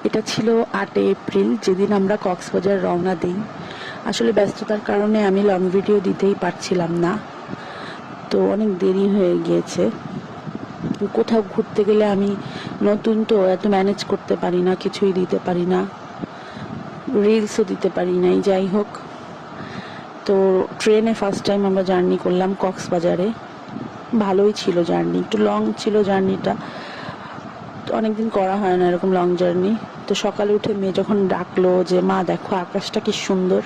এটা ছিল 8 এপ্রিল, যেদিন আমরা কক্সবাজার রওনা দিই। আসলে ব্যস্ততার কারণে আমি লং ভিডিও দিতেই পারছিলাম না, তো অনেক দেরি হয়ে গিয়েছে। কোথাও ঘুরতে গেলে আমি নতুন, তো এত ম্যানেজ করতে পারি না, কিছুই দিতে পারি না, রিলসও দিতে পারি নাই। যাই হোক, তো ট্রেনে ফার্স্ট টাইম আমরা জার্নি করলাম কক্সবাজারে। ভালোই ছিল জার্নি, একটু লং ছিল জার্নিটা, অনেকদিন করা হয় না এরকম লং জার্নি। তো সকালে উঠে মেয়ে যখন ডাকলো যে মা দেখো আকাশটা কি সুন্দর,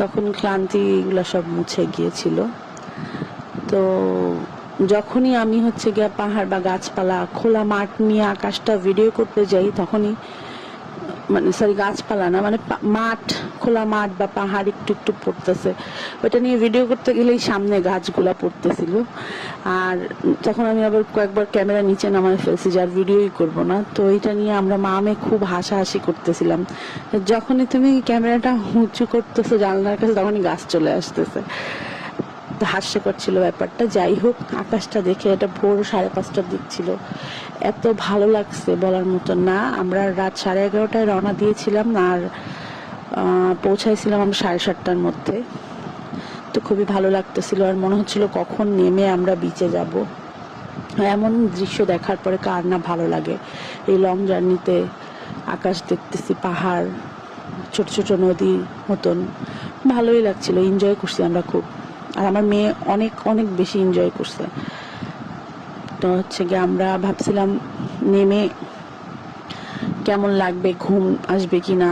তখন ক্লান্তিগুলো সব মুছে গিয়েছিল। তো যখনই আমি গিয়া পাহাড় বা গাছপালা, খোলা মাঠ নিয়ে আকাশটা ভিডিও করতে যাই, তখনই গাছপালা না, মাঠ, খোলা মাঠ বা পাহাড় একটু একটু পড়তেছে, ওইটা নিয়ে ভিডিও করতে গেলেই সামনে গাছগুলা পড়তেছিল। আর তখন আমি আবার কয়েকবার ক্যামেরা নিচে নামায় ফেলছি যে আর ভিডিওই করবো না। তো এইটা নিয়ে আমরা মা-মেয়ে খুব হাসাহাসি করতেছিলাম। যখনই তুমি ক্যামেরাটা উঁচু করতেছো জানলার কাছে, তখনই গাছ চলে আসতেছে। হাস্যকর ছিল ব্যাপারটা। যাই হোক, আকাশটা দেখে, এটা ভোর 5:30টার দিক ছিল, এত ভালো লাগছে বলার মতো না। আমরা রাত 11:30টায় রওনা দিয়েছিলাম, আর পৌঁছাইছিলাম আমরা 7:30টার মধ্যে। তো খুবই ভালো লাগতেছিল, আর মনে হচ্ছিল কখন নেমে আমরা বিচে যাব। এমন দৃশ্য দেখার পরে কার না ভালো লাগে। এই লং জার্নিতে আকাশ দেখতেছি, পাহাড়, ছোট ছোট নদীর মতন ভালোই লাগছিল, এনজয় করছি আমরা খুব। আর আমার মেয়ে অনেক অনেক বেশি এনজয় করছে। তো গিয়ে আমরা ভাবছিলাম নেমে কেমন লাগবে, ঘুম আসবে কিনা,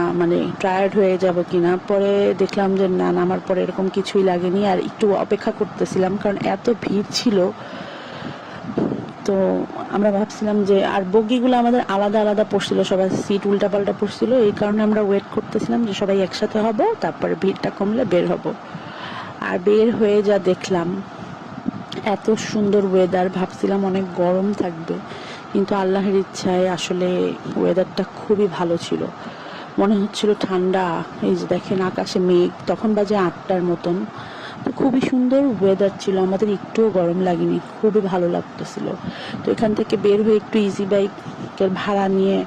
টায়ার্ড হয়ে যাব কিনা। পরে দেখলাম যে না, নামার পরে এরকম কিছুই লাগেনি। আর একটু অপেক্ষা করতেছিলাম, কারণ এত ভিড় ছিল। তো আমরা ভাবছিলাম যে, আর বগিগুলো আমাদের আলাদা আলাদা পড়ছিল, সবাই সিট উল্টাপাল্টা পড়ছিল, এই কারণে আমরা ওয়েট করতেছিলাম যে সবাই একসাথে হব, তারপরে ভিড়টা কমলে বের হব। আর বের হয়ে যা দেখলাম, এত সুন্দর ওয়েদার। ভাবছিলাম অনেক গরম থাকবে, কিন্তু আল্লাহর ইচ্ছায় আসলে ওয়েদারটা খুবই ভালো ছিল, মনে হচ্ছিল ঠান্ডা। এই যে দেখেন আকাশে মেঘ, তখন বাজে 8টার মতন। তো খুবই সুন্দর ওয়েদার ছিল, আমাদের একটুও গরম লাগেনি, খুবই ভালো লাগতেছিল। তো এখান থেকে বের হয়ে একটু ইজি বাইকের ভাড়া নিয়ে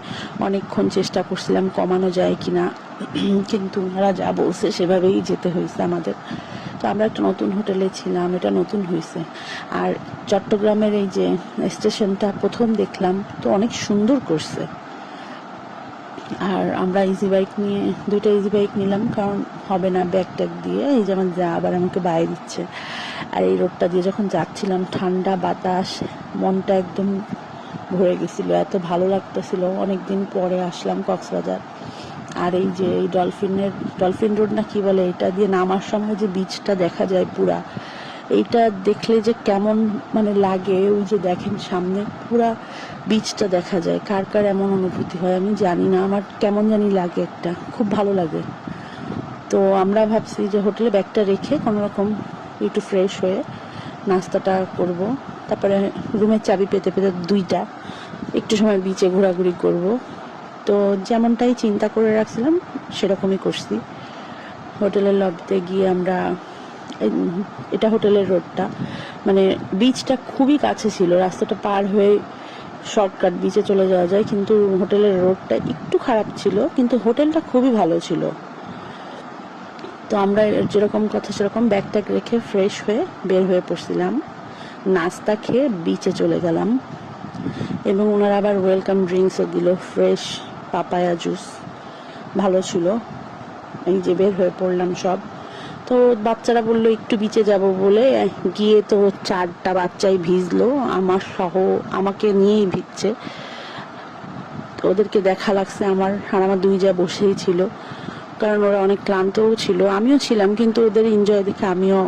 অনেকক্ষণ চেষ্টা করছিলাম কমানো যায় কিনা, কিন্তু ওনারা যা বলছে সেভাবেই যেতে হয়েছে আমাদের। তো আমরা একটা নতুন হোটেলে ছিলাম, এটা নতুন হয়েছে। আর চট্টগ্রামের এই যে স্টেশনটা প্রথম দেখলাম, তো অনেক সুন্দর করছে। আর আমরা ইজি বাইক নিয়ে, 2টা ইজি বাইক নিলাম, কারণ হবে না ব্যাগ ট্যাগ দিয়ে। এই যেমন যা আবার আমাকে বাইরে দিচ্ছে। আর এই রোডটা দিয়ে যখন যাচ্ছিলাম, ঠান্ডা বাতাস, মনটা একদম ভরে গেছিল, এত ভালো লাগতেছিল। অনেকদিন পরে আসলাম কক্সবাজার। আর এই যে এই ডলফিন রোড না কি বলে, এটা দিয়ে নামার সময় যে বিচটা দেখা যায় পুরা, এইটা দেখলে যে কেমন লাগে। ওই যে দেখেন সামনে পুরা বিচটা দেখা যায়। কার কার এমন অনুভূতি হয় আমি জানি না, আমার কেমন জানি লাগে, একটা খুব ভালো লাগে। তো আমরা ভাবছি যে হোটেলে ব্যাগটা রেখে কোনোরকম একটু ফ্রেশ হয়ে নাস্তাটা করব, তারপরে রুমের চাবি পেতে পেতে 2টা একটু সময় বিচে ঘোরাঘুরি করব। তো যেমনটাই চিন্তা করে রাখছিলাম সেরকমই করছি। হোটেলের লবিতে গিয়ে আমরা, এটা হোটেলের রোডটা, বিচটা খুবই কাছে ছিল, রাস্তাটা পার হয়ে শর্টকাট বিচে চলে যাওয়া যায়। কিন্তু হোটেলের রোডটা একটু খারাপ ছিল, কিন্তু হোটেলটা খুবই ভালো ছিল। তো আমরা যেরকম কথা সেরকম ব্যাগ ট্যাগ রেখে ফ্রেশ হয়ে বের হয়ে পড়ছিলাম। নাস্তা খেয়ে বিচে চলে গেলাম, এবং ওনারা আবার ওয়েলকাম ড্রিঙ্কসও দিল, ফ্রেশ পাপায়া জুস, ভালো ছিল। এই যে বের হয়ে পড়লাম সব। তো বাচ্চারা বললো একটু বিচে যাব বলে, গিয়ে তো 4টা বাচ্চাই ভিজলো, আমার সহ, আমাকে নিয়েই ভিজছে। তো ওদেরকে দেখা লাগছে আমার, আর আমার 2 যা বসেই ছিল, কারণ ওরা অনেক ক্লান্তও ছিল, আমিও ছিলাম, কিন্তু ওদের এনজয় দেখে আমিও